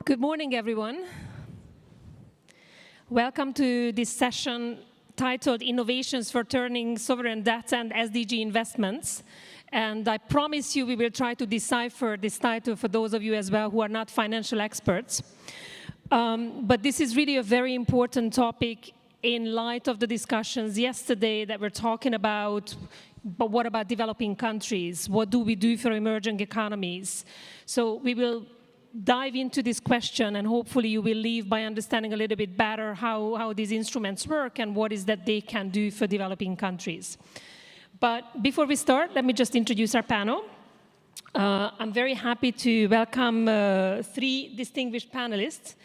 Good morning, everyone. Welcome to this session titled Innovations for Turning Sovereign Debt and SDG Investments. And I promise you we will try to decipher this title for those of you as well who are not financial experts. But this is really a very important topic in light of the discussions yesterday that we're talking about, but what about developing countries? What do we do for emerging economies? So we will dive into this question, and hopefully you will leave by understanding a little bit better how these instruments work and what is that they can do for developing countries. But before we start, let me just introduce our panel. I'm very happy to welcome three distinguished panelists.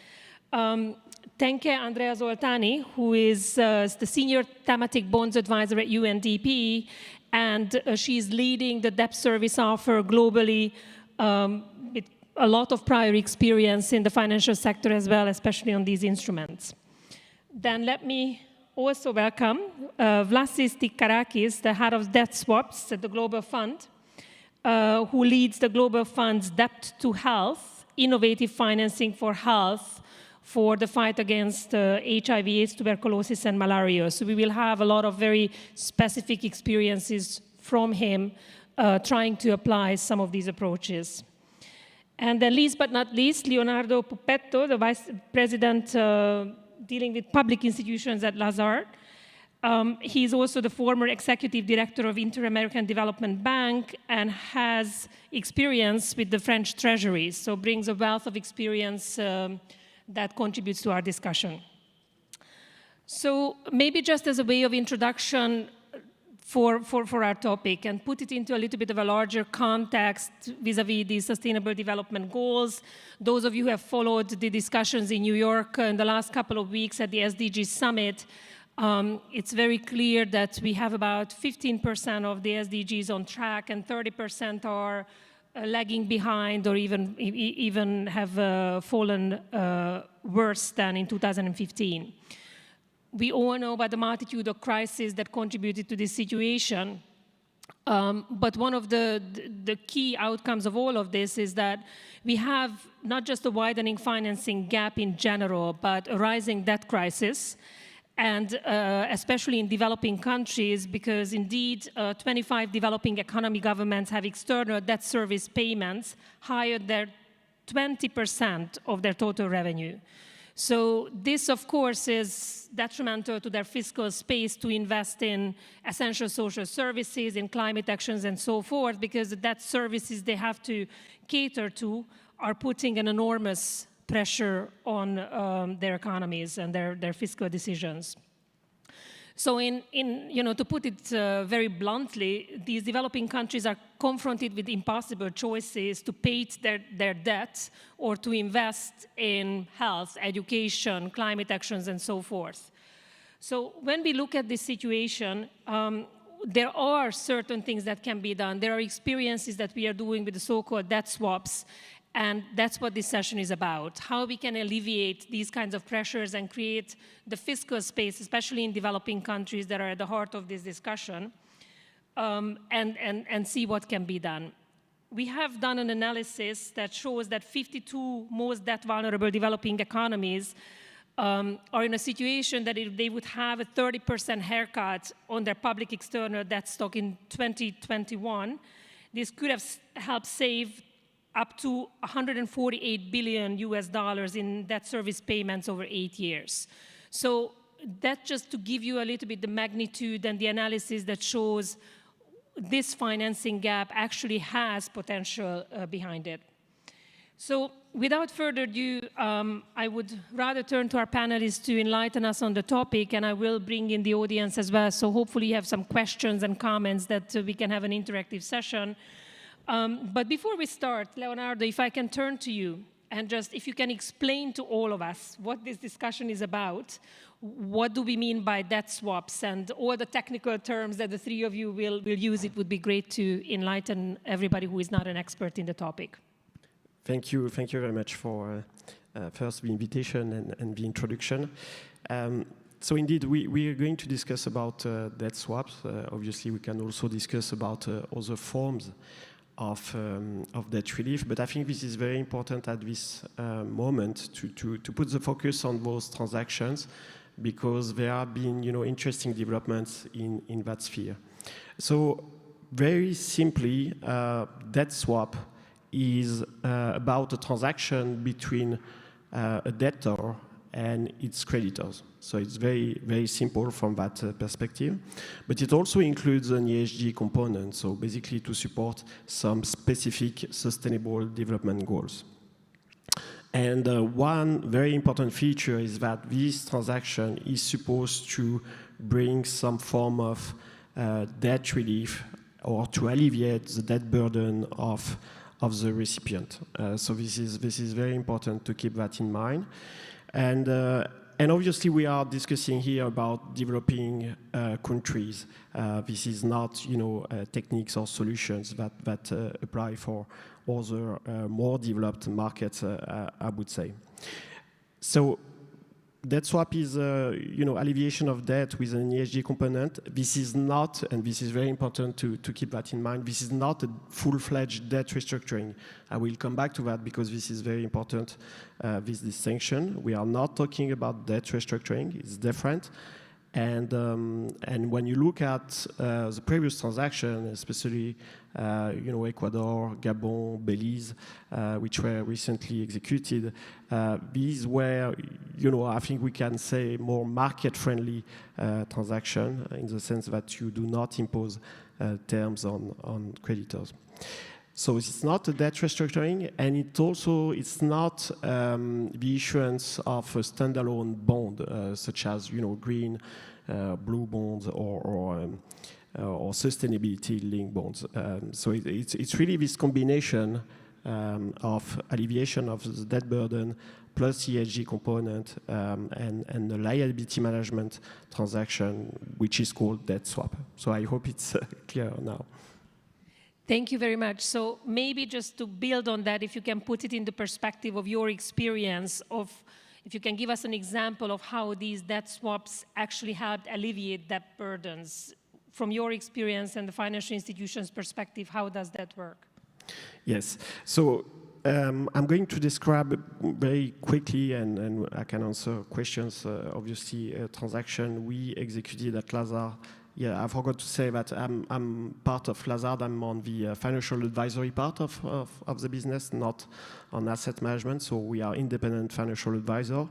Tenke Andrea Zoltani, who is the Senior Thematic Bonds Advisor at UNDP, and she's leading the debt service offer globally with a lot of prior experience in the financial sector as well, especially on these instruments. Then let me also welcome Vlasis Tikarakis, the head of debt swaps at the Global Fund, who leads the Global Fund's Debt to Health, innovative financing for health for the fight against HIV, AIDS, tuberculosis, and malaria. So we will have a lot of very specific experiences from him trying to apply some of these approaches. And then last but not least, Leonardo Pupetto, the Vice President dealing with public institutions at Lazard. He's also the former Executive Director of Inter-American Development Bank and has experience with the French Treasury, so brings a wealth of experience that contributes to our discussion. So maybe just as a way of introduction, for our topic and put it into a little bit of a larger context vis-a-vis the Sustainable Development Goals. Those of you who have followed the discussions in New York in the last couple of weeks at the SDG Summit, it's very clear that we have about 15% of the SDGs on track and 30% are lagging behind or even have fallen worse than in 2015. We all know about the multitude of crises that contributed to this situation. But one of the key outcomes of all of this is that we have not just a widening financing gap in general, but a rising debt crisis, and especially in developing countries, because indeed 25 developing economy governments have external debt service payments higher than 20% of their total revenue. So this, of course, is detrimental to their fiscal space to invest in essential social services, in climate actions, and so forth, because the debt services they have to cater to are putting an enormous pressure on their economies and their fiscal decisions. So to put it very bluntly, these developing countries are confronted with impossible choices to pay their debt or to invest in health, education, climate actions, and so forth. So when we look at this situation, there are certain things that can be done. There are experiences that we are doing with the so-called debt swaps, and that's what this session is about, how we can alleviate these kinds of pressures and create the fiscal space, especially in developing countries that are at the heart of this discussion, and see what can be done. We have done an analysis that shows that 52 most debt vulnerable developing economies are in a situation that if they would have a 30% haircut on their public external debt stock in 2021, this could have helped save up to $148 billion in debt service payments over 8 years. So that's just to give you a little bit the magnitude and the analysis that shows this financing gap actually has potential behind it. So without further ado, I would rather turn to our panelists to enlighten us on the topic, and I will bring in the audience as well. So hopefully you have some questions and comments that we can have an interactive session. But before we start, Leonardo, if I can turn to you and just if you can explain to all of us what this discussion is about, what do we mean by debt swaps, and all the technical terms that the three of you will use, it would be great to enlighten everybody who is not an expert in the topic. Thank you very much for first the invitation and the introduction. So indeed, we are going to discuss about debt swaps. Obviously, we can also discuss about other forms of debt relief. But I think this is very important at this moment to put the focus on those transactions, because there have been interesting developments in that sphere. So very simply, debt swap is about a transaction between a debtor and its creditors. So it's very, very simple from that perspective. But it also includes an ESG component, so basically to support some specific sustainable development goals. And one very important feature is that this transaction is supposed to bring some form of debt relief, or to alleviate the debt burden of the recipient. So this is very important to keep that in mind. And obviously we are discussing here about developing countries. This is not techniques or solutions that apply for other more developed markets, I would say. So debt swap is alleviation of debt with an ESG component. This is not, and this is very important to keep that in mind, this is not a full-fledged debt restructuring. I will come back to that because this is very important, this distinction. We are not talking about debt restructuring, it's different. And when you look at the previous transaction, especially Ecuador, Gabon, Belize, which were recently executed, these were, I think we can say more market-friendly transaction, in the sense that you do not impose terms on creditors. So it's not a debt restructuring, and it's not the issuance of a standalone bond, such as green, blue bonds or sustainability-linked bonds. So it's really this combination of alleviation of the debt burden plus ESG component and the liability management transaction, which is called debt swap. So I hope it's clear now. Thank you very much. So maybe just to build on that, if you can put it in the perspective of your experience, if you can give us an example of how these debt swaps actually helped alleviate debt burdens. From your experience and the financial institution's perspective, how does that work? Yes. So I'm going to describe very quickly, and I can answer questions, obviously, a transaction we executed at Lazard. Yeah, I forgot to say that I'm part of Lazard. I'm on the financial advisory part of the business, not on asset management. So we are independent financial advisor.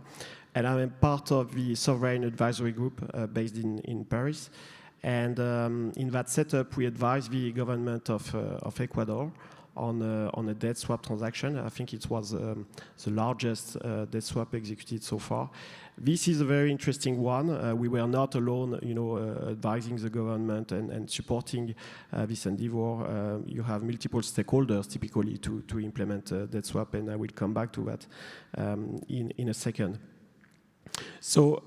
And I'm part of the sovereign advisory group based in Paris. And in that setup, we advise the government of Ecuador on a debt swap transaction. I think it was the largest debt swap executed so far. This is a very interesting one. We were not alone, advising the government and supporting this endeavor. You have multiple stakeholders typically to implement debt swap, and I will come back to that in a second. So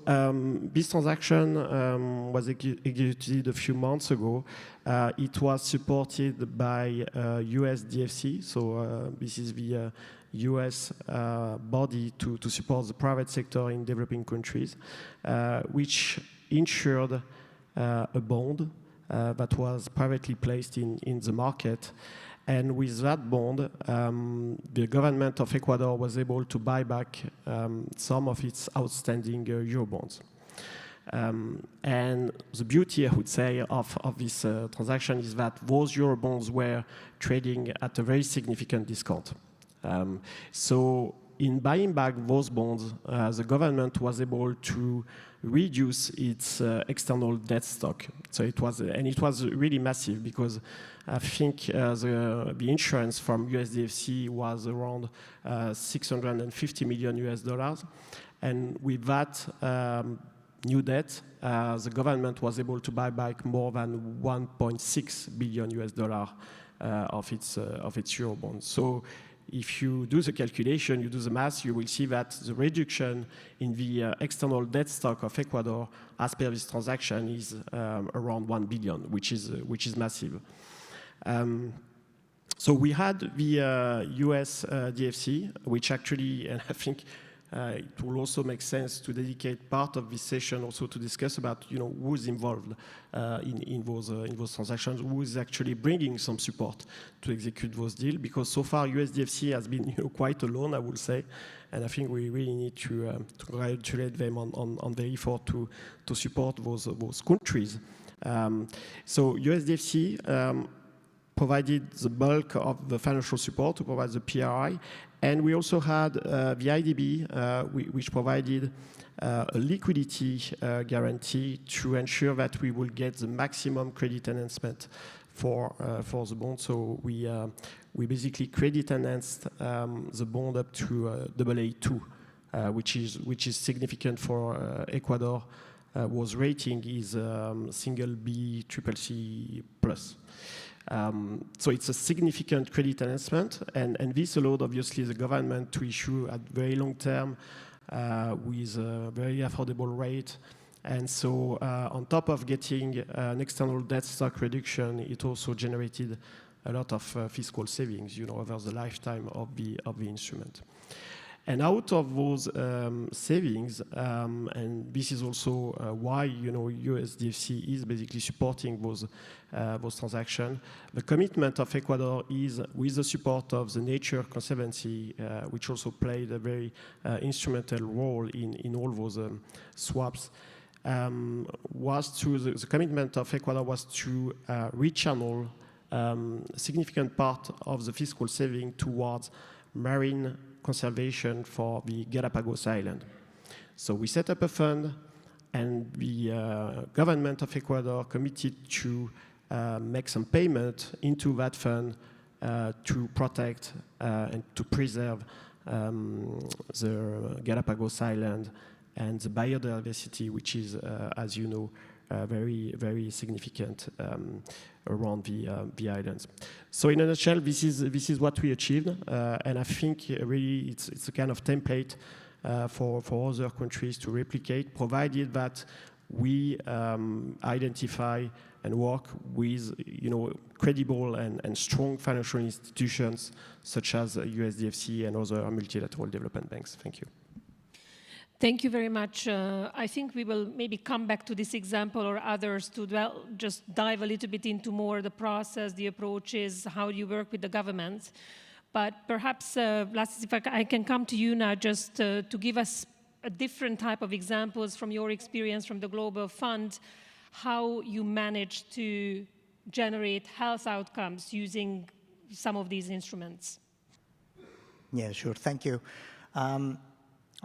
this transaction was executed a few months ago. It was supported by US DFC, so this is the US body to support the private sector in developing countries, which insured a bond that was privately placed in the market. And with that bond, the government of Ecuador was able to buy back some of its outstanding Eurobonds. And the beauty, I would say, of this transaction is that those Eurobonds were trading at a very significant discount. So in buying back those bonds, the government was able to reduce its external debt stock. So it was really massive, because I think the insurance from USDFC was around $650 million. And with that new debt, the government was able to buy back more than $1.6 billion of its Eurobonds. So if you do the calculation, you do the math, you will see that the reduction in the external debt stock of Ecuador as per this transaction is around 1 billion, which is massive. So we had the US DFC, which actually, and I think it will also make sense to dedicate part of this session also to discuss about, who's involved in those transactions, who is actually bringing some support to execute those deals, because so far USDFC has been quite alone, I would say, and I think we really need to congratulate them on their effort to support those countries. So USDFC provided the bulk of the financial support to provide the PRI, and we also had the IDB, which provided a liquidity guarantee to ensure that we will get the maximum credit enhancement for the bond. So we basically credit enhanced the bond up to AA2, which is significant for Ecuador, whose rating is single B triple C plus. So it's a significant credit enhancement, and this allowed obviously the government to issue at very long term with a very affordable rate. And so on top of getting an external debt stock reduction, it also generated a lot of fiscal savings, over the lifetime of the instrument. And out of those savings, and this is also why USDFC is basically supporting those transactions. The commitment of Ecuador is, with the support of the Nature Conservancy, which also played a very instrumental role in all those swaps, the commitment of Ecuador was to rechannel a significant part of the fiscal saving towards marine conservation for the Galapagos Island. So we set up a fund, and the government of Ecuador committed to make some payment into that fund to protect and to preserve the Galapagos Island and the biodiversity, which is, as you know, very, very significant around the islands. So in a nutshell, this is what we achieved, and I think really it's a kind of template for other countries to replicate, provided that we identify and work with credible and strong financial institutions such as USDFC and other multilateral development banks. Thank you. Thank you very much. I think we will maybe come back to this example or others to just dive a little bit into more the process, the approaches, how you work with the government. But perhaps, Vlasis, if I can come to you now just to give us a different type of examples from your experience from the Global Fund, how you managed to generate health outcomes using some of these instruments. Yeah, sure. Thank you.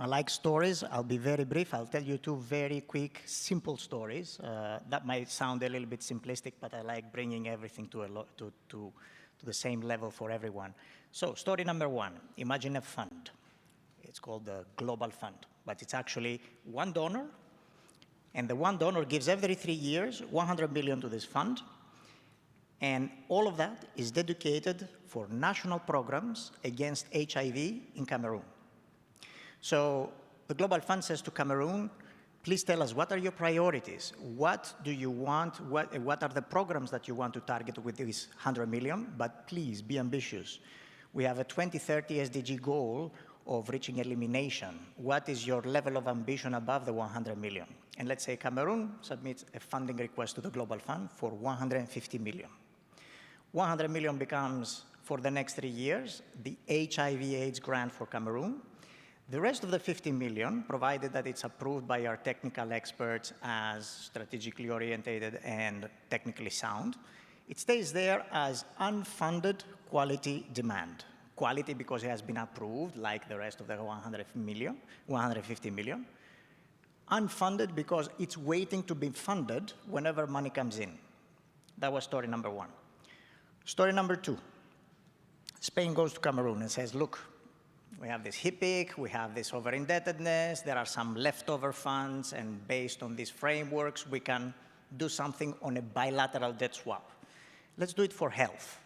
I like stories. I'll be very brief. I'll tell you two very quick, simple stories. That might sound a little bit simplistic, but I like bringing everything to the same level for everyone. So story number one, imagine a fund. It's called the Global Fund, but it's actually one donor, and the one donor gives every 3 years 100 million to this fund, and all of that is dedicated for national programs against HIV in Cameroon. So the Global Fund says to Cameroon, please tell us, what are your priorities? What do you want? What are the programs that you want to target with this 100 million? But please be ambitious. We have a 2030 SDG goal of reaching elimination. What is your level of ambition above the 100 million? And let's say Cameroon submits a funding request to the Global Fund for 150 million. 100 million becomes, for the next 3 years, the HIV/AIDS grant for Cameroon. The rest of the 50 million, provided that it's approved by our technical experts as strategically oriented and technically sound, it stays there as unfunded quality demand. Quality because it has been approved, like the rest of the 150 million. Unfunded because it's waiting to be funded whenever money comes in. That was story number one. Story number two, Spain goes to Cameroon and says, look, we have this HIPIC, we have this over-indebtedness, there are some leftover funds, and based on these frameworks, we can do something on a bilateral debt swap. Let's do it for health.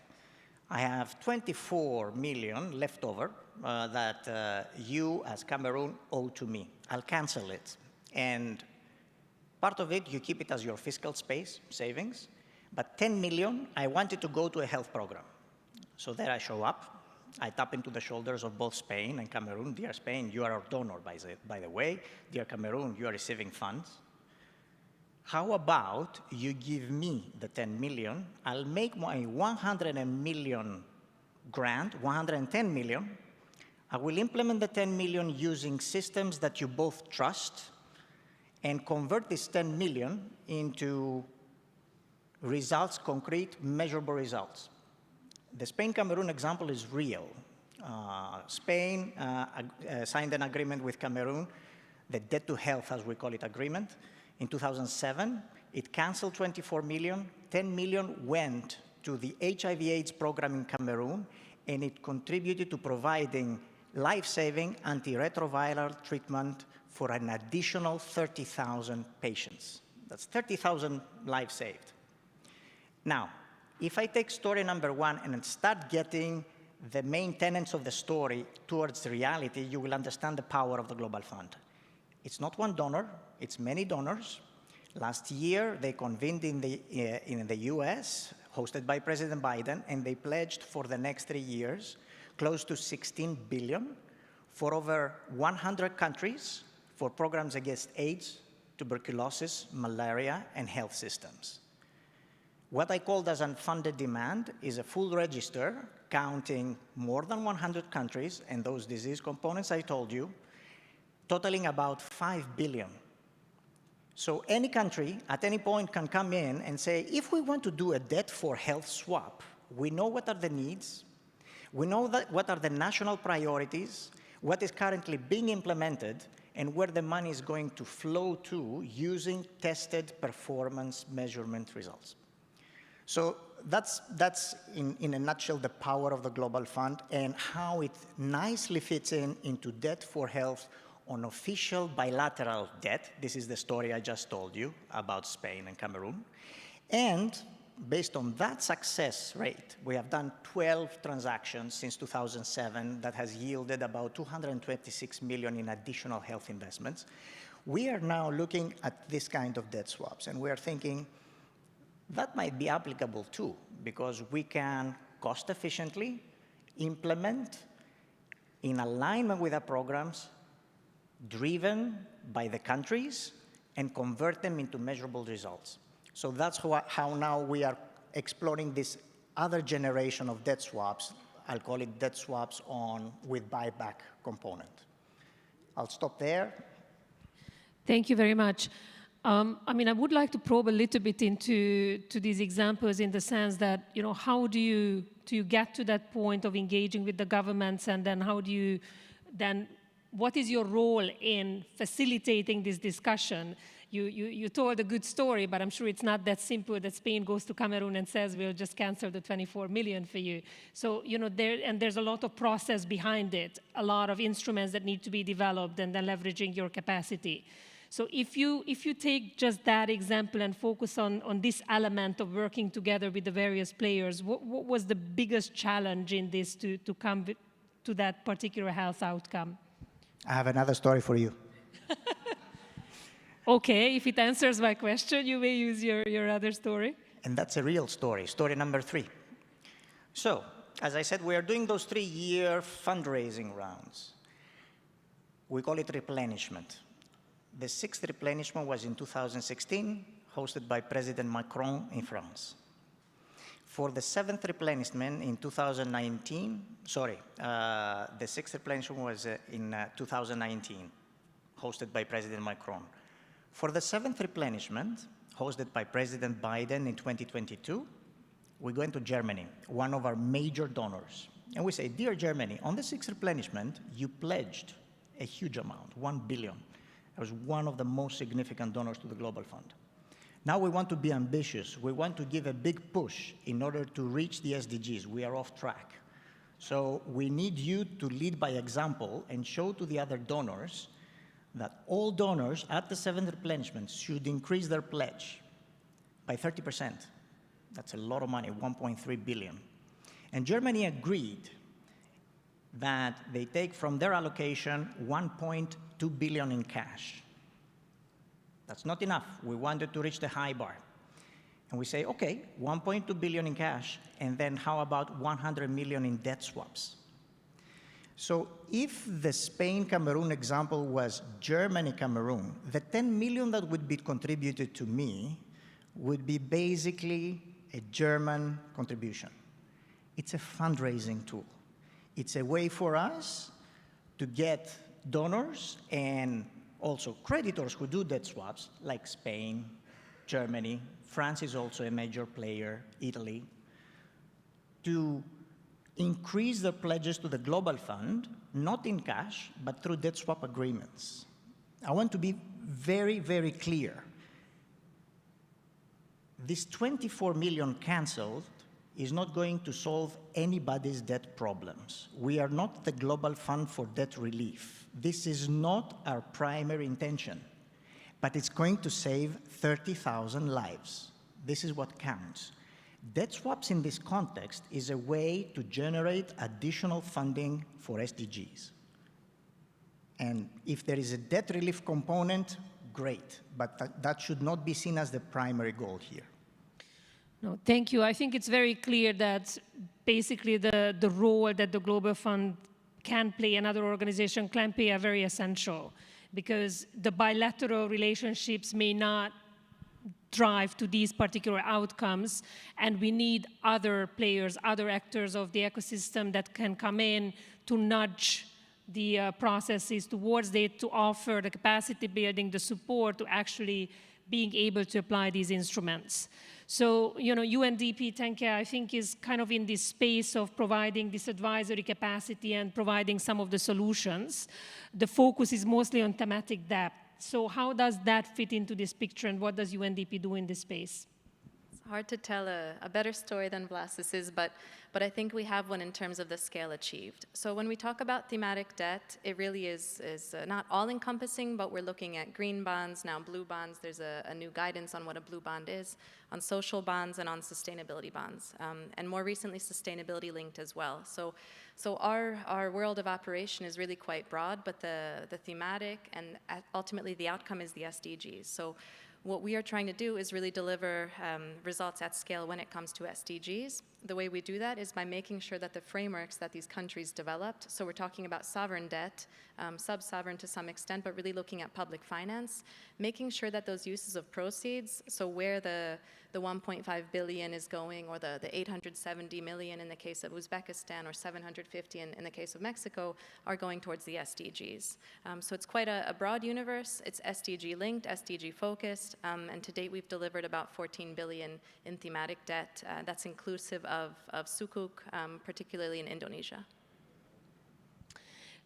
I have 24 million left over that you, as Cameroon, owe to me. I'll cancel it. And part of it, you keep it as your fiscal space, savings, but 10 million, I want it to go to a health program. So there I show up. I tap into the shoulders of both Spain and Cameroon. Dear Spain, you are our donor, by the way. Dear Cameroon, you are receiving funds. How about you give me the 10 million? I'll make my 100 million grant, 110 million. I will implement the 10 million using systems that you both trust and convert this 10 million into results, concrete, measurable results. The Spain-Cameroon example is real. Spain signed an agreement with Cameroon, the debt to health, as we call it, agreement. In 2007, it canceled 24 million, 10 million went to the HIV/AIDS program in Cameroon, and it contributed to providing life-saving antiretroviral treatment for an additional 30,000 patients. That's 30,000 lives saved. Now, if I take story number one and start getting the main tenets of the story towards reality, you will understand the power of the Global Fund. It's not one donor, it's many donors. Last year, they convened in the US, hosted by President Biden, and they pledged for the next 3 years close to 16 billion for over 100 countries for programs against AIDS, tuberculosis, malaria, and health systems. What I called as unfunded demand is a full register counting more than 100 countries and those disease components I told you, totaling about 5 billion. So any country at any point can come in and say, if we want to do a debt for health swap, we know what are the needs, we know what are the national priorities, what is currently being implemented, and where the money is going to flow to using tested performance measurement results. So that's in a nutshell, the power of the Global Fund and how it nicely fits into debt for health on official bilateral debt. This is the story I just told you about Spain and Cameroon. And based on that success rate, we have done 12 transactions since 2007 that has yielded about 226 million in additional health investments. We are now looking at this kind of debt swaps, and we are thinking that might be applicable too, because we can cost efficiently implement in alignment with our programs driven by the countries and convert them into measurable results. So that's how now we are exploring this other generation of debt swaps. I'll call it debt swaps with buyback component. I'll stop there. Thank you very much. I mean, I would like to probe a little bit into these examples in the sense that, you know, how do you get to that point of engaging with the governments, and then how do you then, what is your role in facilitating this discussion? You told a good story, but I'm sure it's not that simple that Spain goes to Cameroon and says, we'll just cancel the 24 million for you. So, you know, there's a lot of process behind it, a lot of instruments that need to be developed, and then leveraging your capacity. So if you take just that example and focus on this element of working together with the various players, what was the biggest challenge in this to come to that particular health outcome? I have another story for you. Okay, if it answers my question, you may use your other story. And that's a real story, story number 3. So, as I said, we are doing those 3-year fundraising rounds. We call it replenishment. The 6th replenishment was in 2016, hosted by President Macron in France. For the 7th replenishment in 2019, the 6th replenishment was in 2019, hosted by President Macron. For the 7th replenishment, hosted by President Biden in 2022, we go into Germany, one of our major donors. And we say, dear Germany, on the 6th replenishment, you pledged a huge amount, 1 billion. It was one of the most significant donors to the Global Fund. Now we want to be ambitious. We want to give a big push in order to reach the SDGs. We are off track. So we need you to lead by example and show to the other donors that all donors at the 7th replenishment should increase their pledge by 30%. That's a lot of money, 1.3 billion. And Germany agreed that they take from their allocation 1.2 billion in cash. That's not enough. We wanted to reach the high bar. And we say, okay, 1.2 billion in cash, and then how about 100 million in debt swaps? So if the Spain-Cameroon example was Germany-Cameroon, the 10 million that would be contributed to me would be basically a German contribution. It's a fundraising tool. It's a way for us to get donors and also creditors who do debt swaps, like Spain, Germany, France is also a major player, Italy, to increase their pledges to the Global Fund, not in cash, but through debt swap agreements. I want to be very, very clear. This 24 million canceled is not going to solve anybody's debt problems. We are not the Global Fund for Debt Relief. This is not our primary intention, but it's going to save 30,000 lives. This is what counts. Debt swaps in this context is a way to generate additional funding for SDGs. And if there is a debt relief component, great, but that should not be seen as the primary goal here. No, thank you. I think it's very clear that basically the role that the Global Fund can play and other organizations can play are very essential, because the bilateral relationships may not drive to these particular outcomes, and we need other players, other actors of the ecosystem that can come in to nudge the processes towards it, to offer the capacity building, the support to actually being able to apply these instruments. So, you know, UNDP 10K, I think, is kind of in this space of providing this advisory capacity and providing some of the solutions. The focus is mostly on thematic depth. So how does that fit into this picture, and what does UNDP do in this space? It's hard to tell a better story than Vlasis's, but I think we have one in terms of the scale achieved. So when we talk about thematic debt, it really is not all-encompassing, but we're looking at green bonds, now blue bonds. There's a new guidance on what a blue bond is, on social bonds and on sustainability bonds, and more recently sustainability-linked as well. So our world of operation is really quite broad, but the thematic and ultimately the outcome is the SDGs. So what we are trying to do is really deliver results at scale when it comes to SDGs. The way we do that is by making sure that the frameworks that these countries developed, so we're talking about sovereign debt, sub-sovereign to some extent, but really looking at public finance, making sure that those uses of proceeds, so where the 1.5 billion is going, or the 870 million in the case of Uzbekistan, or 750 in the case of Mexico, are going towards the SDGs. So it's quite a broad universe. It's SDG linked, SDG focused, and to date we've delivered about 14 billion in thematic debt. That's inclusive of Sukuk, particularly in Indonesia.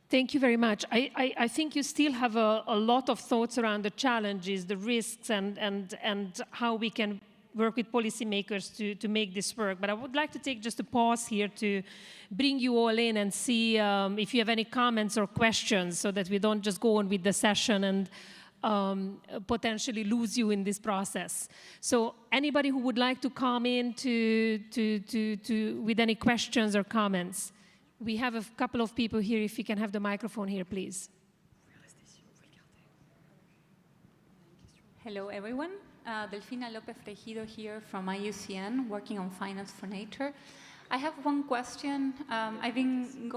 Thank you very much. I think you still have a lot of thoughts around the challenges, the risks, and how we can work with policymakers to make this work. But I would like to take just a pause here to bring you all in and see if you have any comments or questions, so that we don't just go on with the session and potentially lose you in this process. So anybody who would like to come in with any questions or comments? We have a couple of people here. If you can have the microphone here, please. Hello, everyone. Delfina Lopez Fregido here from IUCN, working on Finance for Nature. I have one question. I've been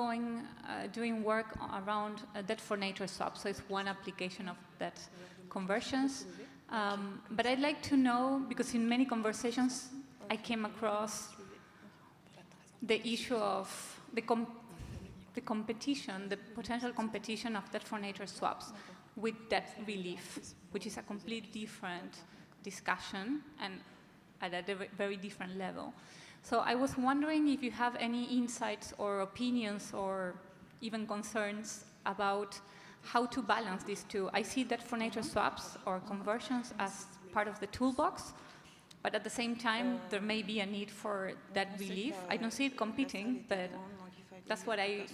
doing work around debt for nature swaps, so it's one application of debt conversions. But I'd like to know, because in many conversations I came across the issue of the competition, the potential competition of debt for nature swaps with debt relief, which is a completely different discussion and at a very different level. So I was wondering if you have any insights or opinions or even concerns about how to balance these two. I see debt for nature swaps or conversions as part of the toolbox, but at the same time, there may be a need for debt relief. I don't see it competing, but that's what I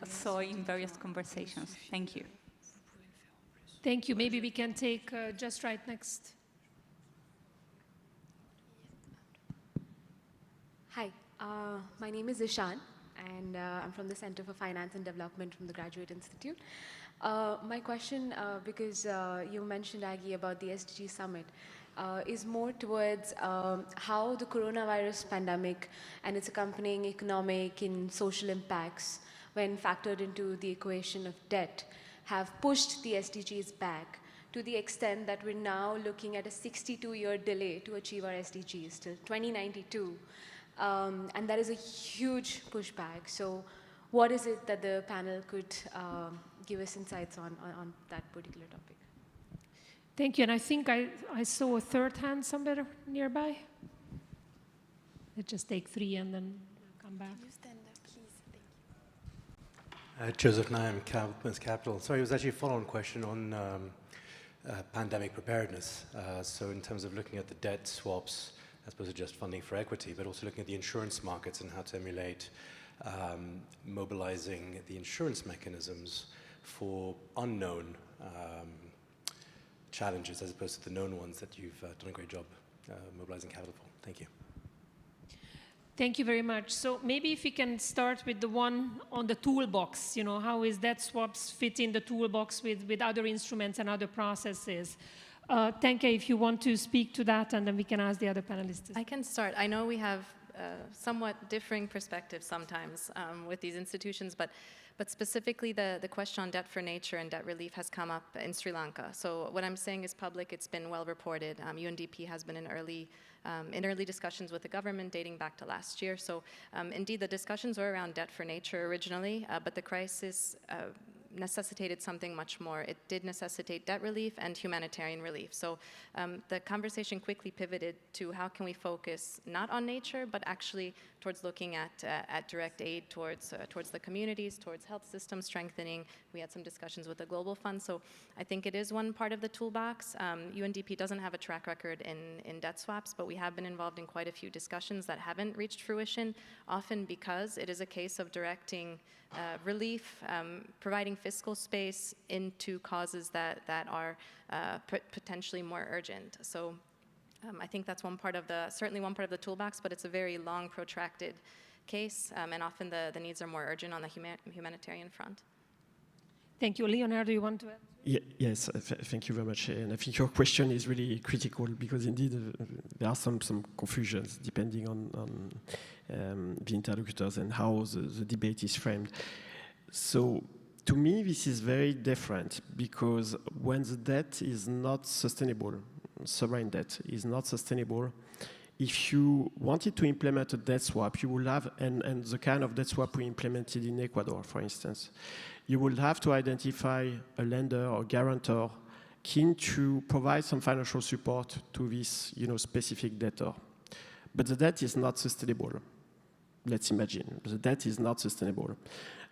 saw in various conversations. Thank you. Thank you. Maybe we can take just right next. Hi, my name is Ishan, and I'm from the Center for Finance and Development from the Graduate Institute. My question, because you mentioned, Aggie, about the SDG Summit, is more towards how the coronavirus pandemic and its accompanying economic and social impacts when factored into the equation of debt, have pushed the SDGs back to the extent that we're now looking at a 62-year delay to achieve our SDGs till 2092. And that is a huge pushback. So what is it that the panel could give us insights on that particular topic? Thank you. And I think I saw a third hand somewhere nearby. Let's just take 3 and then come back. Can you stand up, please? Thank you. Joseph Naim, Capital. Sorry, it was actually a follow-on question on pandemic preparedness. So in terms of looking at the debt swaps, as opposed to just funding for equity, but also looking at the insurance markets and how to emulate mobilizing the insurance mechanisms for unknown challenges as opposed to the known ones that you've done a great job mobilizing capital for. Thank you. Thank you very much. So maybe if we can start with the one on the toolbox, you know, how is debt swaps fit in the toolbox with other instruments and other processes? Tenke, if you want to speak to that, and then we can ask the other panelists. I can start. I know we have somewhat differing perspectives sometimes with these institutions, but specifically the question on debt for nature and debt relief has come up in Sri Lanka. So what I'm saying is public, it's been well reported. UNDP has been in early discussions with the government dating back to last year. So indeed the discussions were around debt for nature originally, but the crisis necessitated something much more. It did necessitate debt relief and humanitarian relief. So the conversation quickly pivoted to how can we focus not on nature, but actually towards looking at direct aid towards the communities, towards health system strengthening. We had some discussions with the Global Fund. So I think it is one part of the toolbox. UNDP doesn't have a track record in debt swaps, but we have been involved in quite a few discussions that haven't reached fruition, often because it is a case of directing relief, providing fiscal space into causes that are potentially more urgent. So I think that's certainly one part of the toolbox, but it's a very long, protracted case, and often the needs are more urgent on the humanitarian front. Thank you. Leonardo, you want to add? Yes, thank you very much. And I think your question is really critical because indeed there are some confusions depending on the interlocutors and how the debate is framed. So to me, this is very different because when the debt is not sustainable, sovereign debt is not sustainable, if you wanted to implement a debt swap, you will have, and the kind of debt swap we implemented in Ecuador, for instance, you will have to identify a lender or guarantor keen to provide some financial support to this, specific debtor. But the debt is not sustainable. Let's imagine the debt is not sustainable.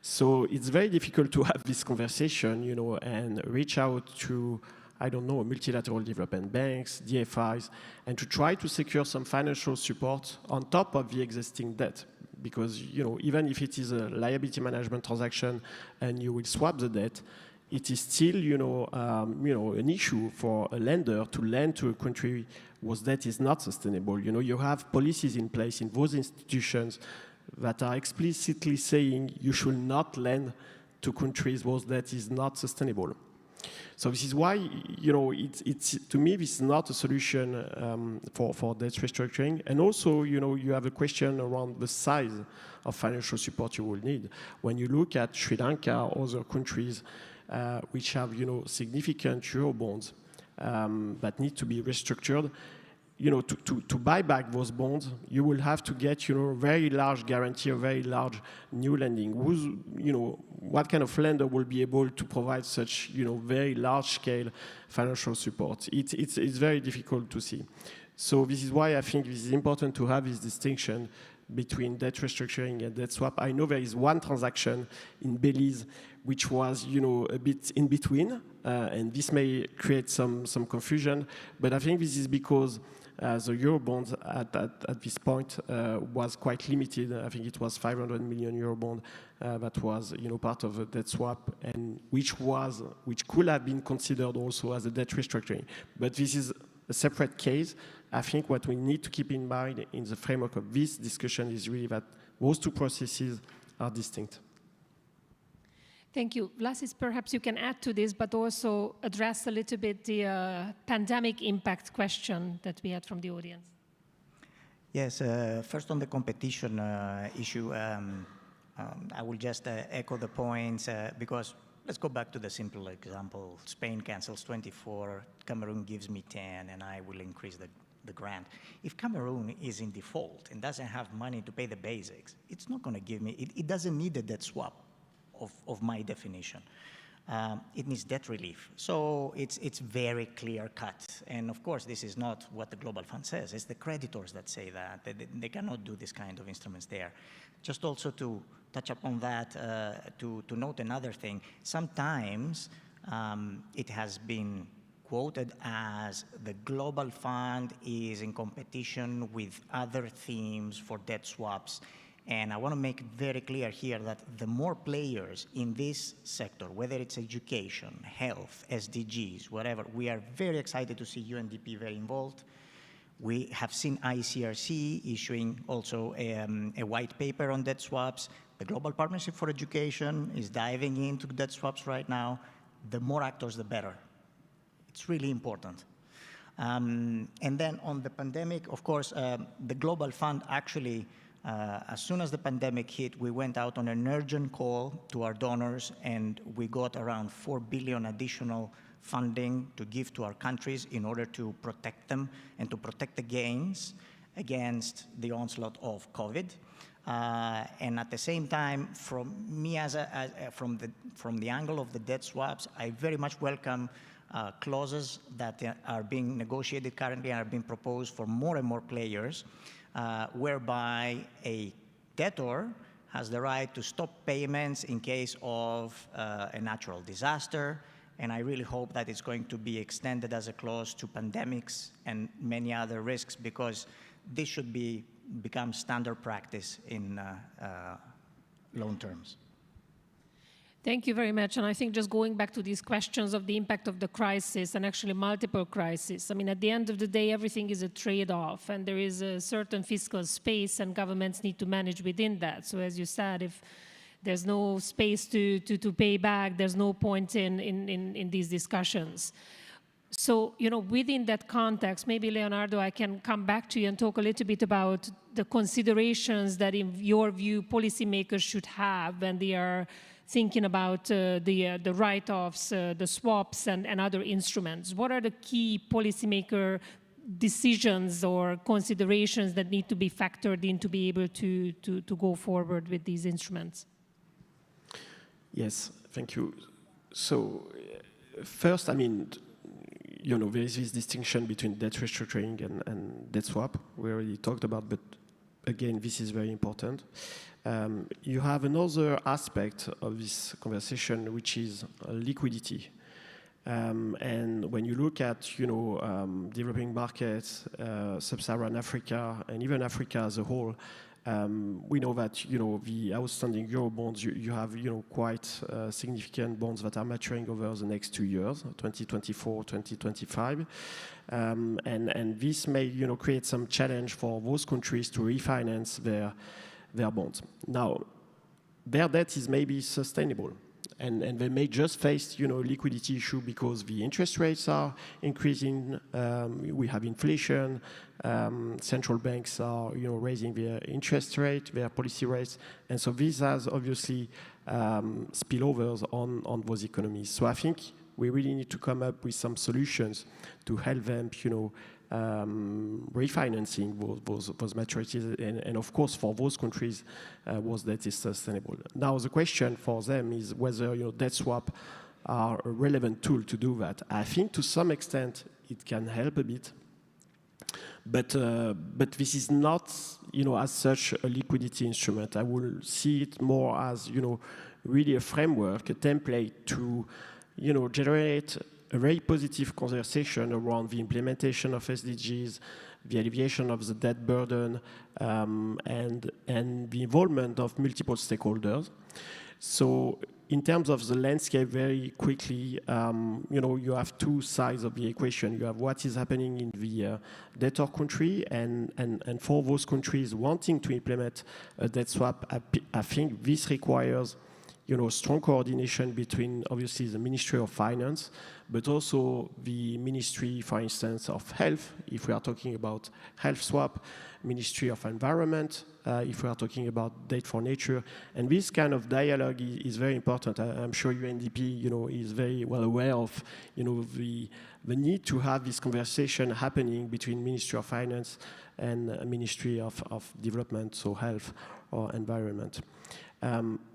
So it's very difficult to have this conversation, and reach out to, multilateral development banks, DFIs, and to try to secure some financial support on top of the existing debt. Because, even if it is a liability management transaction and you will swap the debt, it is still, an issue for a lender to lend to a country whose debt is not sustainable. You have policies in place in those institutions that are explicitly saying you should not lend to countries whose debt is not sustainable. So this is why, it's to me, this is not a solution for debt restructuring. And also, you have a question around the size of financial support you will need. When you look at Sri Lanka or other countries which have, significant euro bonds that need to be restructured, to buy back those bonds, you will have to get, very large guarantee, a very large new lending. What kind of lender will be able to provide such, very large-scale financial support? It's very difficult to see. So this is why I think this is important to have this distinction between debt restructuring and debt swap. I know there is one transaction in Belize which was, a bit in between, and this may create some confusion, but I think this is because the Eurobond at this point was quite limited. I think it was 500 million Eurobond that was, part of a debt swap, and which could have been considered also as a debt restructuring. But this is a separate case. I think what we need to keep in mind in the framework of this discussion is really that those two processes are distinct. Thank you. Vlasis, perhaps you can add to this, but also address a little bit the pandemic impact question that we had from the audience. Yes, first on the competition issue, I will just echo the points because let's go back to the simple example. Spain cancels 24, Cameroon gives me 10, and I will increase the grant. If Cameroon is in default and doesn't have money to pay the basics, it's not going to give me, it doesn't need a debt swap of my definition. It needs debt relief. So it's very clear cut. And of course, this is not what the Global Fund says. It's the creditors that say that. They cannot do this kind of instruments there. Just also to touch upon that, to note another thing. Sometimes it has been quoted as the Global Fund is in competition with other themes for debt swaps. And I want to make very clear here that the more players in this sector, whether it's education, health, SDGs, whatever, we are very excited to see UNDP very involved. We have seen ICRC issuing also a white paper on debt swaps. The Global Partnership for Education is diving into debt swaps right now. The more actors, the better. It's really important. And then on the pandemic, of course, the Global Fund actually, as soon as the pandemic hit, we went out on an urgent call to our donors, and we got around 4 billion additional funding to give to our countries in order to protect them and to protect the gains against the onslaught of COVID. And at the same time, from me from the angle of the debt swaps, I very much welcome clauses that are being negotiated currently and are being proposed for more and more players, whereby a debtor has the right to stop payments in case of a natural disaster. And I really hope that it's going to be extended as a clause to pandemics and many other risks, because this should become standard practice in loan terms. Thank you very much. And I think just going back to these questions of the impact of the crisis, and actually multiple crises, I mean, at the end of the day, everything is a trade-off, and there is a certain fiscal space, and governments need to manage within that. So as you said, if there's no space to pay back, there's no point in these discussions. So, you know, within that context, maybe Leonardo, I can come back to you and talk a little bit about the considerations that, in your view, policymakers should have when they are thinking about the write-offs, the swaps, and other instruments. What are the key policymaker decisions or considerations that need to be factored in to be able to go forward with these instruments? Yes, thank you. So first, I mean, you know, there is this distinction between debt restructuring and debt swap. We already talked about, but again, this is very important. You have another aspect of this conversation, which is liquidity. And when you look at, you know, developing markets, sub-Saharan Africa, and even Africa as a whole, we know that, you know, the outstanding euro bonds, you have, you know, quite significant bonds that are maturing over the next 2 years, 2024, 2025. And this may, you know, create some challenge for those countries to refinance their bonds. Now, their debt is maybe sustainable, and they may just face, you know, liquidity issue because the interest rates are increasing. We have inflation. Central banks are, you know, raising their interest rate, their policy rates, and so this has obviously spillovers on those economies. So I think we really need to come up with some solutions to help them, you know, refinancing those maturities, and of course for those countries, was that is sustainable. Now the question for them is whether, you know, debt swap are a relevant tool to do that. I think to some extent it can help a bit, but this is not, you know, as such a liquidity instrument. I will see it more as, you know, really a framework, a template to, you know, generate a very positive conversation around the implementation of SDGs, the alleviation of the debt burden, and the involvement of multiple stakeholders. So in terms of the landscape, very quickly, you know, you have two sides of the equation. You have what is happening in the debtor country, and for those countries wanting to implement a debt swap, I think this requires, strong coordination between, obviously, the Ministry of Finance, but also the Ministry, for instance, of Health, if we are talking about health swap, Ministry of Environment, if we are talking about Date for Nature. And this kind of dialogue is very important. I'm sure UNDP, is very well aware of, the need to have this conversation happening between Ministry of Finance and Ministry of Development, so Health or Environment.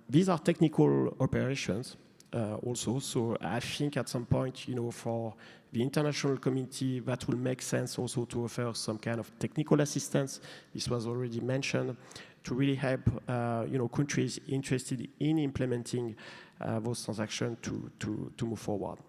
These are technical operations also, so I think at some point, for the international community, that will make sense also to offer some kind of technical assistance. This was already mentioned, to really help countries interested in implementing those transactions to move forward.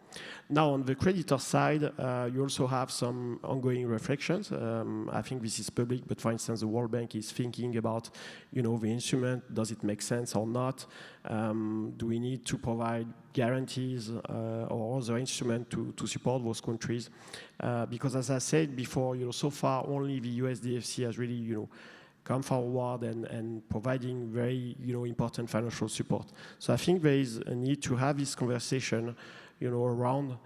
Now, on the creditor side, you also have some ongoing reflections. I think this is public, but for instance, the World Bank is thinking about, the instrument. Does it make sense or not? Do we need to provide guarantees or other instruments to support those countries? Because as I said before, so far only the USDFC has really, come forward and providing very, important financial support. So I think there is a need to have this conversation, around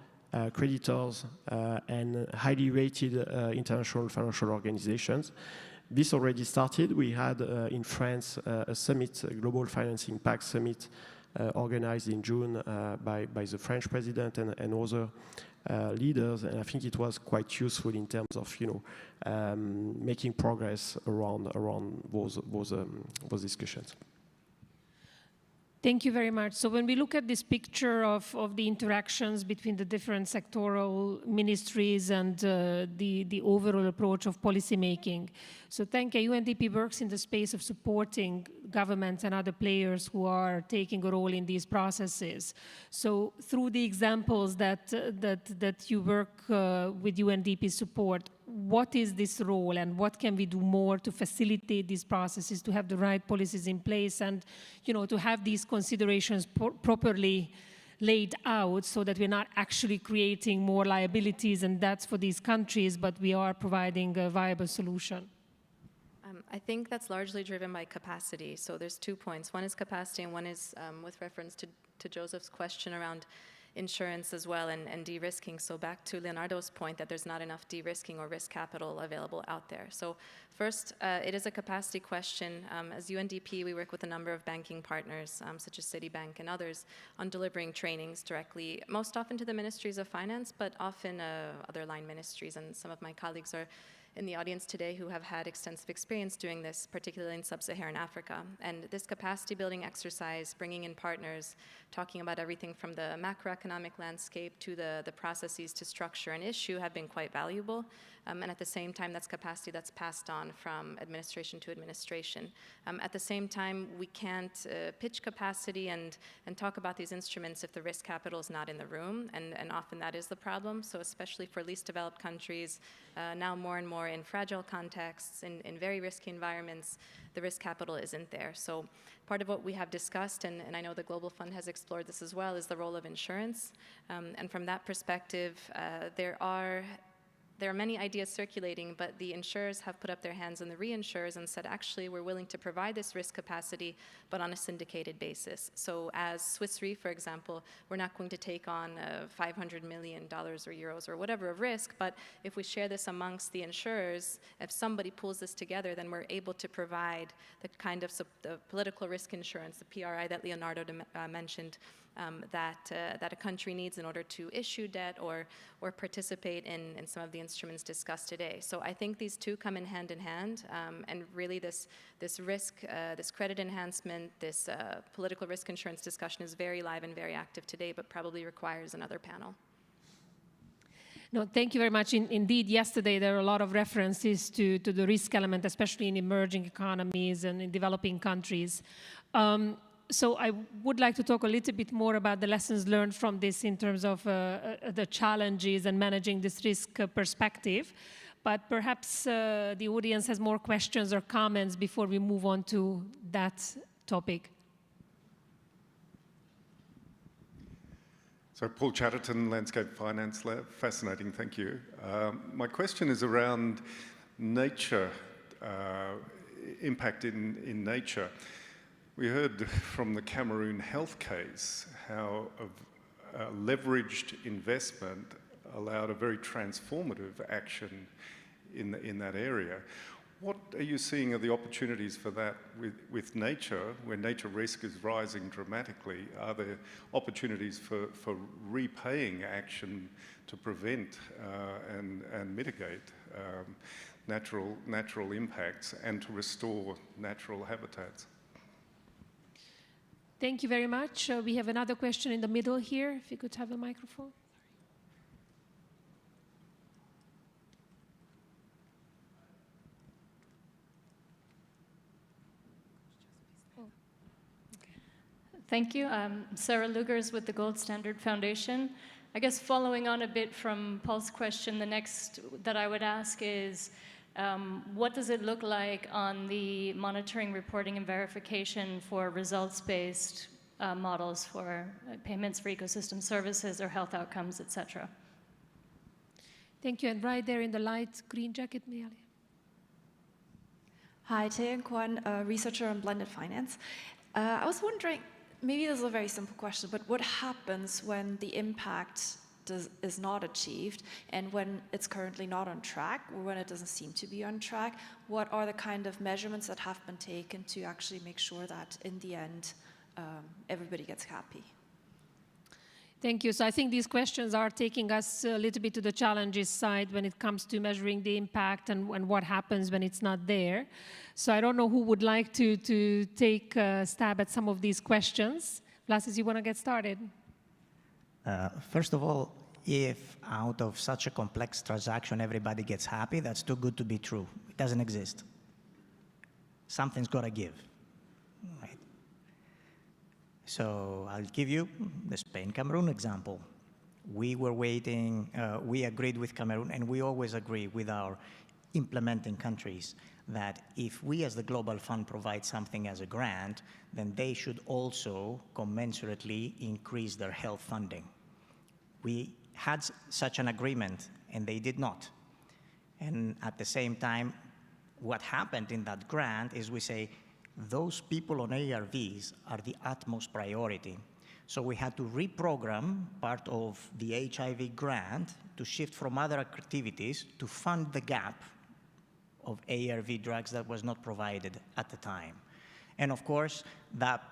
creditors and highly rated international financial organizations. This already started. We had in France a summit, a Global Financing Pact Summit, organized in June by the French president and other leaders, and I think it was quite useful in terms of making progress around those discussions. Thank you very much. So when we look at this picture of the interactions between the different sectoral ministries and the overall approach of policymaking, so UNDP works in the space of supporting governments and other players who are taking a role in these processes. So through the examples that you work with UNDP support, what is this role and what can we do more to facilitate these processes, to have the right policies in place and, to have these considerations properly laid out so that we're not actually creating more liabilities and debts for these countries, but we are providing a viable solution? I think that's largely driven by capacity. So there's 2 points. One is capacity and one is with reference to Joseph's question around insurance as well and de-risking. So back to Leonardo's point that there's not enough de-risking or risk capital available out there. So first, it is a capacity question. As UNDP, we work with a number of banking partners, such as Citibank and others, on delivering trainings directly, most often to the ministries of finance, but often other line ministries. And some of my colleagues are in the audience today who have had extensive experience doing this, particularly in sub-Saharan Africa. And this capacity building exercise, bringing in partners, talking about everything from the macroeconomic landscape to the processes to structure an issue have been quite valuable. And at the same time, that's capacity that's passed on from administration to administration. At the same time, we can't pitch capacity and talk about these instruments if the risk capital is not in the room, and often that is the problem. So especially for least developed countries, now more and more in fragile contexts, in very risky environments, the risk capital isn't there. So part of what we have discussed, and I know the Global Fund has explored this as well, is the role of insurance. And from that perspective, there are many ideas circulating, but the insurers have put up their hands on the reinsurers and said, actually, we're willing to provide this risk capacity, but on a syndicated basis. So as Swiss Re, for example, we're not going to take on $500 million or euros or whatever of risk, but if we share this amongst the insurers, if somebody pulls this together, then we're able to provide the kind of the political risk insurance, the PRI that Leonardo mentioned, that a country needs in order to issue debt or participate in some of the instruments discussed today. So I think these two come in hand, and really this risk, this credit enhancement, this political risk insurance discussion is very live and very active today, but probably requires another panel. No, thank you very much. Indeed, yesterday there were a lot of references to the risk element, especially in emerging economies and in developing countries. So I would like to talk a little bit more about the lessons learned from this in terms of the challenges and managing this risk perspective. But perhaps the audience has more questions or comments before we move on to that topic. So Paul Chatterton, Landscape Finance Lab, fascinating, thank you. My question is around nature, impact in nature. We heard from the Cameroon health case how leveraged investment allowed a very transformative action in that area. What are you seeing are the opportunities for that with nature, where nature risk is rising dramatically? Are there opportunities for repaying action to prevent and mitigate natural impacts and to restore natural habitats? Thank you very much. We have another question in the middle here, if you could have a microphone. Thank you. Sarah Lugers with the Gold Standard Foundation. I guess following on a bit from Paul's question, the next that I would ask is, what does it look like on the monitoring, reporting, and verification for results-based models for payments for ecosystem services or health outcomes, et cetera? Thank you. And right there in the light green jacket, Miali. Hi, Taeyoung Kwan, a researcher on blended finance. I was wondering, maybe this is a very simple question, but what happens when the impact is not achieved and when it's currently not on track or when it doesn't seem to be on track? What are the kind of measurements that have been taken to actually make sure that in the end everybody gets happy? Thank you. So I think these questions are taking us a little bit to the challenges side when it comes to measuring the impact and what happens when it's not there. So I don't know who would like to take a stab at some of these questions. Vlasis, you want to get started? First of all, if out of such a complex transaction everybody gets happy, that's too good to be true. It doesn't exist. Something's got to give. Right? So I'll give you the Spain-Cameroon example. We were waiting, we agreed with Cameroon, and we always agree with our implementing countries that if we as the Global Fund provide something as a grant, then they should also commensurately increase their health funding. We had such an agreement, and they did not. And at the same time, what happened in that grant is we say, those people on ARVs are the utmost priority. So we had to reprogram part of the HIV grant to shift from other activities to fund the gap of ARV drugs that was not provided at the time. And of course, that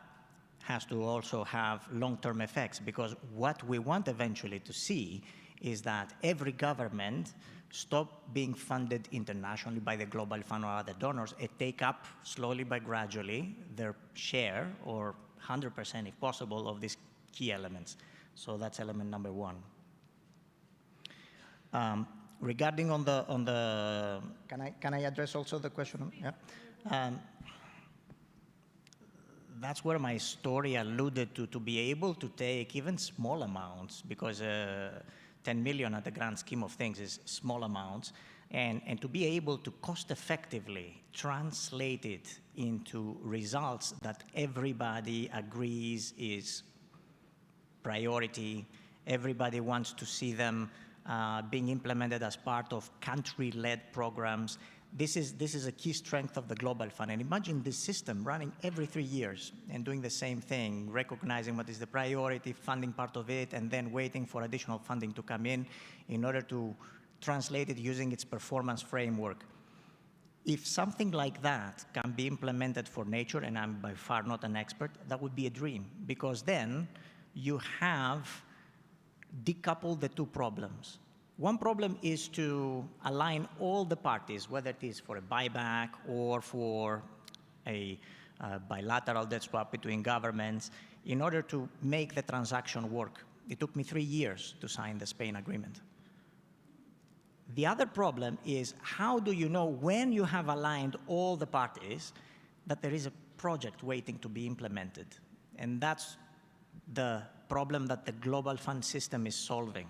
has to also have long-term effects, because what we want eventually to see is that every government stop being funded internationally by the Global Fund or other donors and take up slowly but gradually their share, or 100% if possible, of these key elements. So that's element number one. Regarding on the can I address also the question? Yeah. That's where my story alluded to be able to take even small amounts, because 10 million at the grand scheme of things is small amounts, and to be able to cost effectively translate it into results that everybody agrees is priority, everybody wants to see them being implemented as part of country-led programs. This is a key strength of the Global Fund. And imagine this system running every 3 years and doing the same thing, recognizing what is the priority, funding part of it, and then waiting for additional funding to come in order to translate it using its performance framework. If something like that can be implemented for nature, and I'm by far not an expert, that would be a dream, because then you have decoupled the two problems. One problem is to align all the parties, whether it is for a buyback or for a bilateral debt swap between governments, in order to make the transaction work. It took me 3 years to sign the Spain agreement. The other problem is, how do you know when you have aligned all the parties that there is a project waiting to be implemented? And that's the problem that the Global Fund system is solving.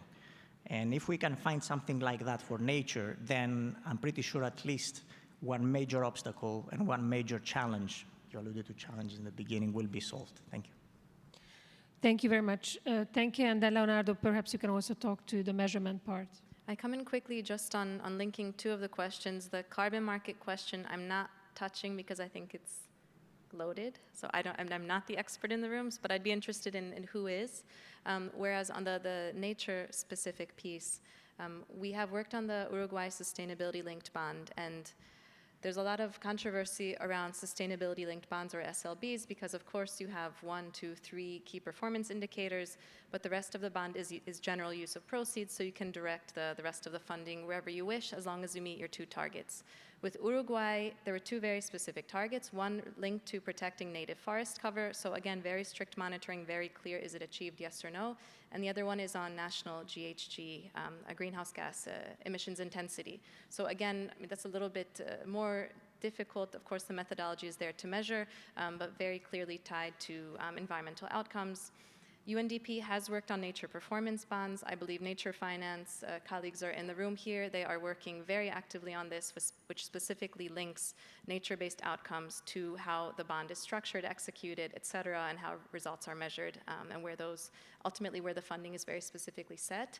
And if we can find something like that for nature, then I'm pretty sure at least one major obstacle and one major challenge, you alluded to challenges in the beginning, will be solved. Thank you. Thank you very much. Thank you. And then Leonardo, perhaps you can also talk to the measurement part. I come in quickly just on linking two of the questions. The carbon market question I'm not touching because I think it's loaded. So I'm not the expert in the rooms, but I'd be interested in who is. Whereas on the nature-specific piece, we have worked on the Uruguay sustainability-linked bond, and there's a lot of controversy around sustainability-linked bonds, or SLBs, because of course you have 1, 2, 3 key performance indicators, but the rest of the bond is general use of proceeds, so you can direct the rest of the funding wherever you wish, as long as you meet your 2 targets. With Uruguay, there were 2 very specific targets, one linked to protecting native forest cover, so again, very strict monitoring, very clear, is it achieved, yes or no, and the other one is on national GHG, a greenhouse gas emissions intensity. So again, I mean, that's a little bit more difficult. Of course, the methodology is there to measure, but very clearly tied to environmental outcomes. UNDP has worked on nature performance bonds. I believe Nature Finance colleagues are in the room here. They are working very actively on this, which specifically links nature-based outcomes to how the bond is structured, executed, et cetera, and how results are measured, and where those, ultimately where the funding is very specifically set.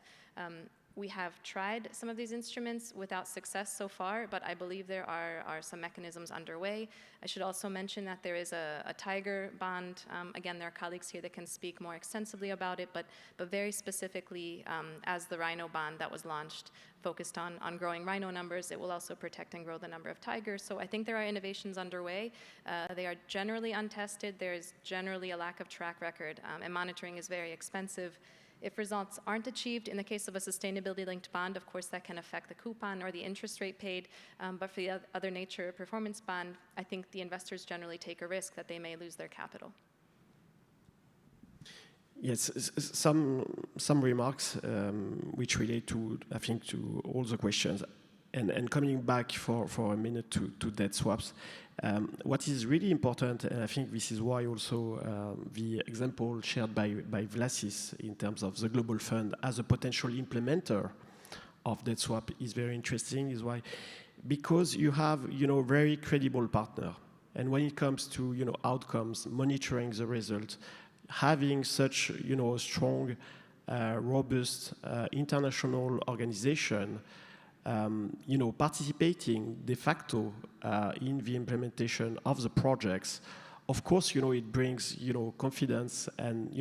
We have tried some of these instruments without success so far, but I believe there are some mechanisms underway. I should also mention that there is a tiger bond. Again, there are colleagues here that can speak more extensively about it, but very specifically, as the rhino bond that was launched, focused on growing rhino numbers, it will also protect and grow the number of tigers. So I think there are innovations underway. They are generally untested. There's generally a lack of track record, and monitoring is very expensive. If results aren't achieved, in the case of a sustainability-linked bond, of course, that can affect the coupon or the interest rate paid. But for the other nature performance bond, I think the investors generally take a risk that they may lose their capital. Yes, some remarks which relate to, I think, to all the questions. And coming back for a minute to debt swaps, what is really important, and I think this is why also the example shared by Vlasis in terms of the Global Fund as a potential implementer of debt swap is very interesting, is why, because you have, very credible partner. And when it comes to, outcomes, monitoring the result, having such, strong, robust international organization, participating de facto in the implementation of the projects, of course, it brings, confidence, and,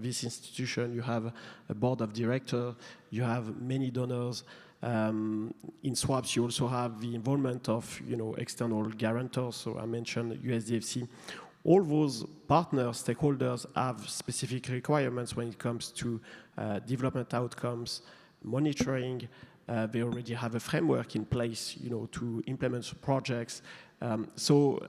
this institution, you have a board of directors, you have many donors. In swaps, you also have the involvement of, external guarantors. So I mentioned USDFC. All those partners, stakeholders, have specific requirements when it comes to development outcomes, monitoring. They already have a framework in place, to implement projects. So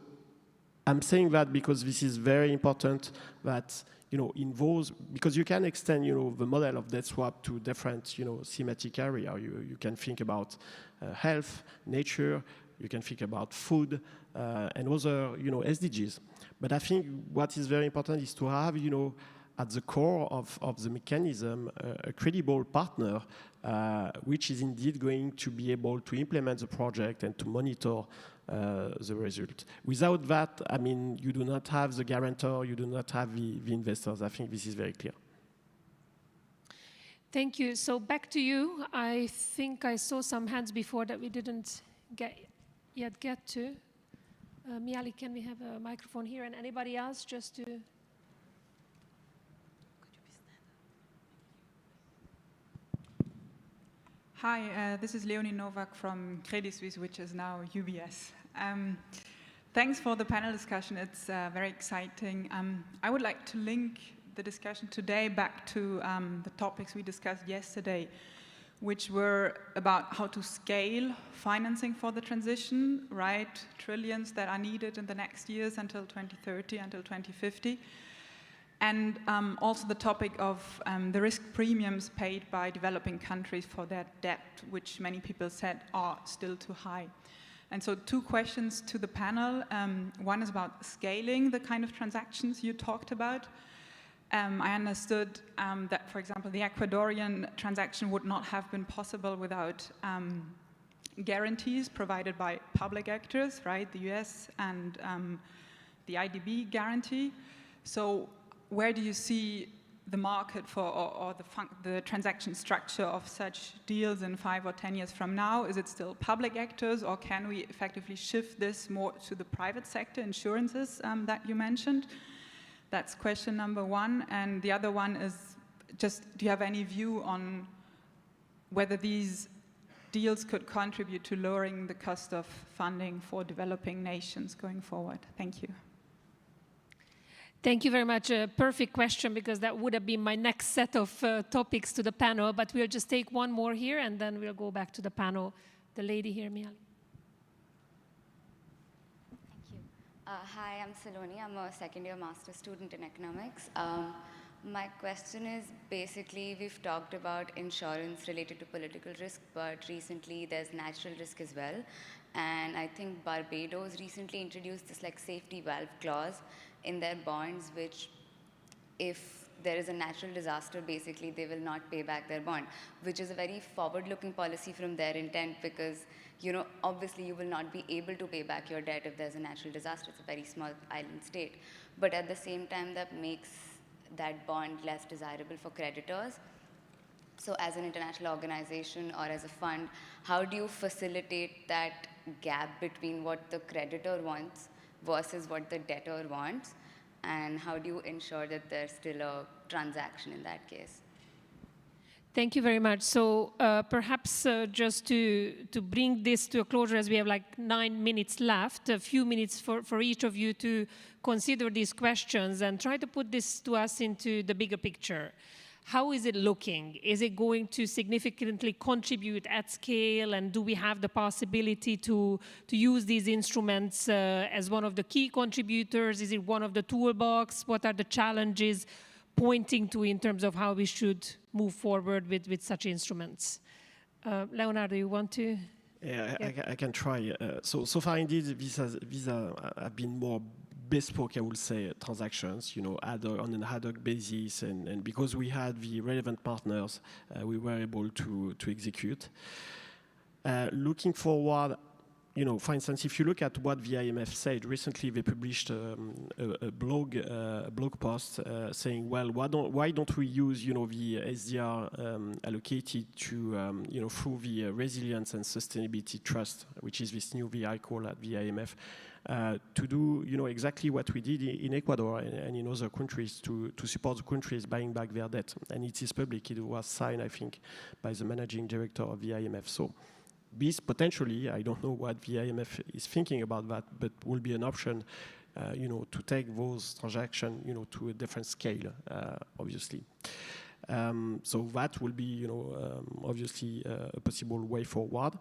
I'm saying that because this is very important that, in those, because you can extend, the model of debt swap to different, thematic area. You can think about health, nature, you can think about food, and other, SDGs. But I think what is very important is to have, at the core of the mechanism, a credible partner, which is indeed going to be able to implement the project and to monitor the result. Without that, I mean, you do not have the guarantor, you do not have the investors. I think this is very clear. Thank you. So back to you. I think I saw some hands before that we didn't yet get to. Miali, can we have a microphone here? And anybody else, just to... Hi, this is Leonie Novak from Credit Suisse, which is now UBS. Thanks for the panel discussion. It's very exciting. I would like to link the discussion today back to the topics we discussed yesterday, which were about how to scale financing for the transition, right? Trillions that are needed in the next years until 2030, until 2050. And also the topic of the risk premiums paid by developing countries for their debt, which many people said are still too high. And so 2 questions to the panel. One is about scaling the kind of transactions you talked about. I understood that, for example, the Ecuadorian transaction would not have been possible without guarantees provided by public actors, right? The US and the IDB guarantee. So where do you see the market for, or the transaction structure of such deals in 5 or 10 years from now? Is it still public actors, or can we effectively shift this more to the private sector, insurances that you mentioned? That's question number one. And the other one is just, do you have any view on whether these deals could contribute to lowering the cost of funding for developing nations going forward? Thank you. Thank you very much. A perfect question, because that would have been my next set of topics to the panel, but we'll just take one more here and then we'll go back to the panel. The lady here, Miali. Thank you. Hi, I'm Saloni. I'm a second-year master's student in economics. My question is, basically, we've talked about insurance related to political risk, but recently there's natural risk as well. And I think Barbados recently introduced this like safety valve clause in their bonds, which if there is a natural disaster, basically they will not pay back their bond, which is a very forward-looking policy from their intent, because obviously you will not be able to pay back your debt if there's a natural disaster. It's a very small island state. But at the same time, that makes that bond less desirable for creditors. So as an international organization or as a fund, how do you facilitate that gap between what the creditor wants versus what the debtor wants? And how do you ensure that there's still a transaction in that case? Thank you very much. So perhaps just to bring this to a closure, as we have like 9 minutes left, a few minutes for each of you to consider these questions and try to put this to us into the bigger picture. How is it looking? Is it going to significantly contribute at scale? And do we have the possibility to use these instruments as one of the key contributors? Is it one of the toolbox? What are the challenges pointing to in terms of how we should move forward with such instruments? Leonardo, you want to? Yeah, I can try. So far, indeed, these have been more bespoke, I would say, transactions, on an ad hoc basis, and because we had the relevant partners, we were able to execute. Looking forward, for instance, if you look at what the IMF said recently, they published a blog post saying, well, why don't we use, the SDR allocated to, through the Resilience and Sustainability Trust, which is this new vehicle at the IMF, to do, exactly what we did in Ecuador and in other countries to support the countries buying back their debt. And it is public. It was signed, I think, by the managing director of the IMF. So this potentially, I don't know what the IMF is thinking about that, but will be an option, to take those transactions, to a different scale, obviously. So that will be, obviously a possible way forward,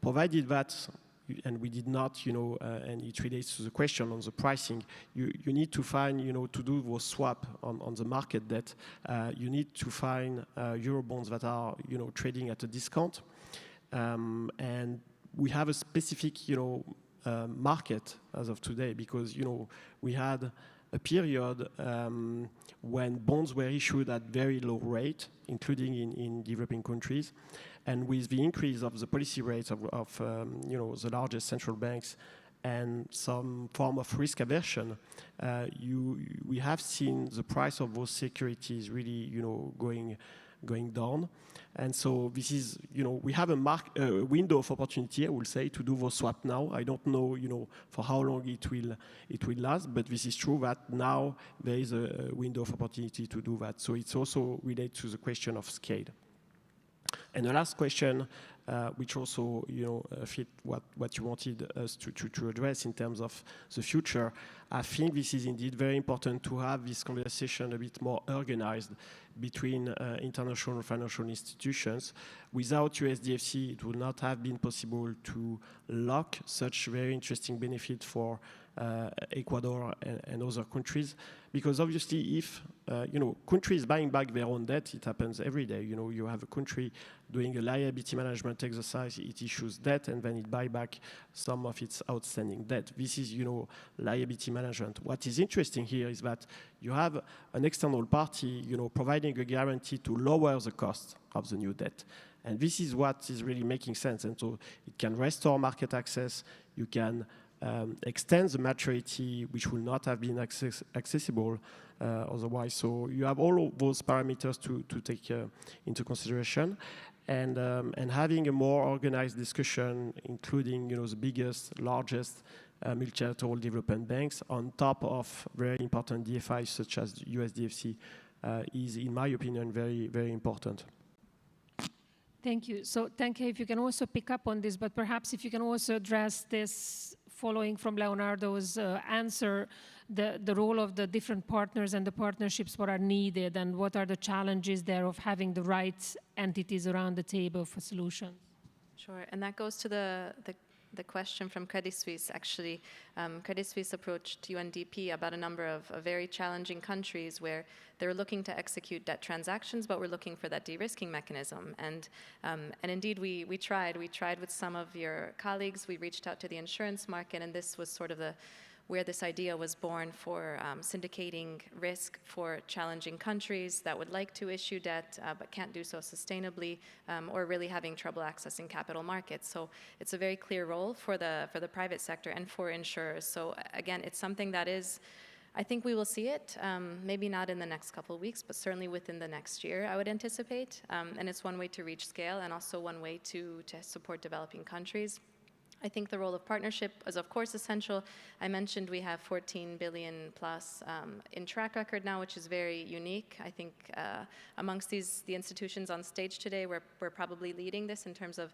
provided that. And we did not, and it relates to the question on the pricing. You need to find, to do those swap on the market debt, you need to find Eurobonds that are, trading at a discount. And we have a specific, market as of today because, we had a period when bonds were issued at very low rate, including in developing countries. And with the increase of the policy rates of the largest central banks and some form of risk aversion, we have seen the price of those securities really, going down. And so this is, we have a window of opportunity, I will say, to do those swap now. I don't know, for how long it will last, but this is true that now there is a window of opportunity to do that. So it's also related to the question of scale. And the last question, which also fit what you wanted us to address in terms of the future, I think this is indeed very important to have this conversation a bit more organized between international financial institutions. Without USDFC, it would not have been possible to lock such very interesting benefit for Ecuador and other countries, because obviously if countries buying back their own debt, it happens every day. You have a country doing a liability management exercise, it issues debt and then it buy back some of its outstanding debt. This is liability management. What is interesting here is that you have an external party providing a guarantee to lower the cost of the new debt. And this is what is really making sense. And so it can restore market access, you can extend the maturity, which will not have been accessible otherwise. So you have all of those parameters to take into consideration. And having a more organized discussion, including the biggest, largest multilateral development banks, on top of very important DFIs such as USDFC, is, in my opinion, very, very important. Thank you. So, Tenke, if you can also pick up on this, but perhaps if you can also address this, following from Leonardo's answer, the role of the different partners and the partnerships, what are needed, and what are the challenges there of having the right entities around the table for solutions. Sure, and that goes to the question from Credit Suisse, actually. Credit Suisse approached UNDP about a number of very challenging countries where they were looking to execute debt transactions, but we're looking for that de-risking mechanism. And indeed, we tried. We tried with some of your colleagues. We reached out to the insurance market, and this was sort of where this idea was born for syndicating risk for challenging countries that would like to issue debt but can't do so sustainably, or really having trouble accessing capital markets. So it's a very clear role for the private sector and for insurers. So again, it's something that is, I think we will see it, maybe not in the next couple of weeks, but certainly within the next year, I would anticipate. And it's one way to reach scale and also one way to support developing countries. I think the role of partnership is, of course, essential. I mentioned we have 14 billion plus in track record now, which is very unique. I think amongst the institutions on stage today, we're probably leading this in terms of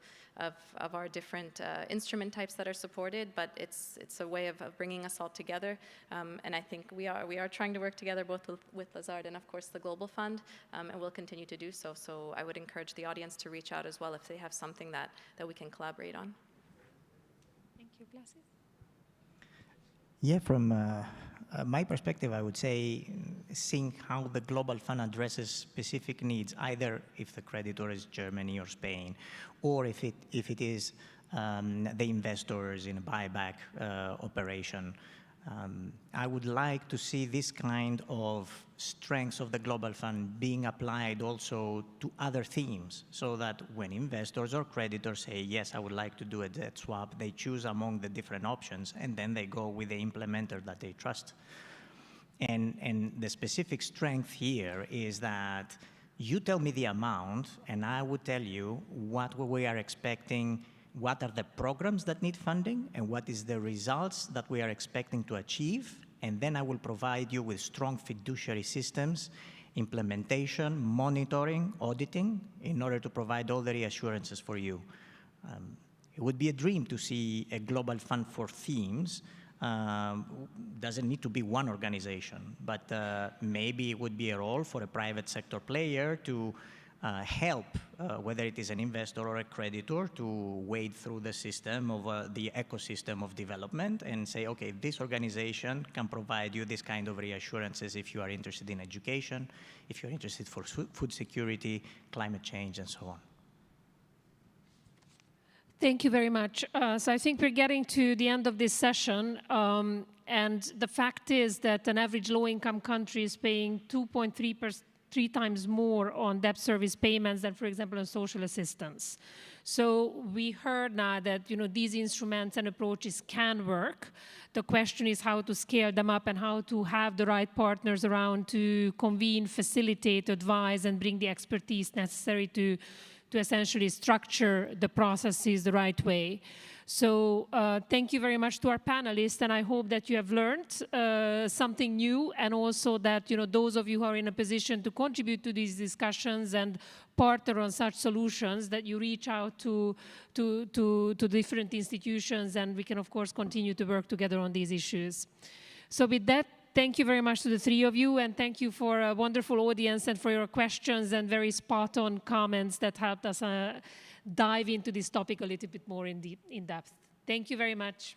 our different instrument types that are supported, but it's a way of bringing us all together. And I think we are trying to work together both with Lazard and, of course, the Global Fund, and we'll continue to do so. So I would encourage the audience to reach out as well if they have something that we can collaborate on. Yeah, from my perspective, I would say seeing how the Global Fund addresses specific needs, either if the creditor is Germany or Spain, or if it is the investors in a buyback operation. I would like to see this kind of strengths of the Global Fund being applied also to other themes, so that when investors or creditors say, yes, I would like to do a debt swap, they choose among the different options, and then they go with the implementer that they trust. And the specific strength here is that you tell me the amount, and I would tell you what we are expecting, what are the programs that need funding, and what is the results that we are expecting to achieve. And then I will provide you with strong fiduciary systems, implementation, monitoring, auditing, in order to provide all the reassurances for you. It would be a dream to see a Global Fund for themes. Doesn't need to be one organization, but maybe it would be a role for a private sector player to help, whether it is an investor or a creditor, to wade through the system of the ecosystem of development and say, okay, this organization can provide you this kind of reassurances if you are interested in education, if you're interested for food security, climate change, and so on. Thank you very much. So I think we're getting to the end of this session. And the fact is that an average low-income country is paying 3 times more on debt service payments than, for example, on social assistance. So we heard now that these instruments and approaches can work. The question is how to scale them up and how to have the right partners around to convene, facilitate, advise, and bring the expertise necessary to essentially structure the processes the right way. So thank you very much to our panelists, and I hope that you have learned something new, and also that those of you who are in a position to contribute to these discussions and partner on such solutions, that you reach out to different institutions, and we can of course continue to work together on these issues. So with that, thank you very much to the three of you, and thank you for a wonderful audience and for your questions and very spot-on comments that helped us dive into this topic a little bit more in depth. Thank you very much.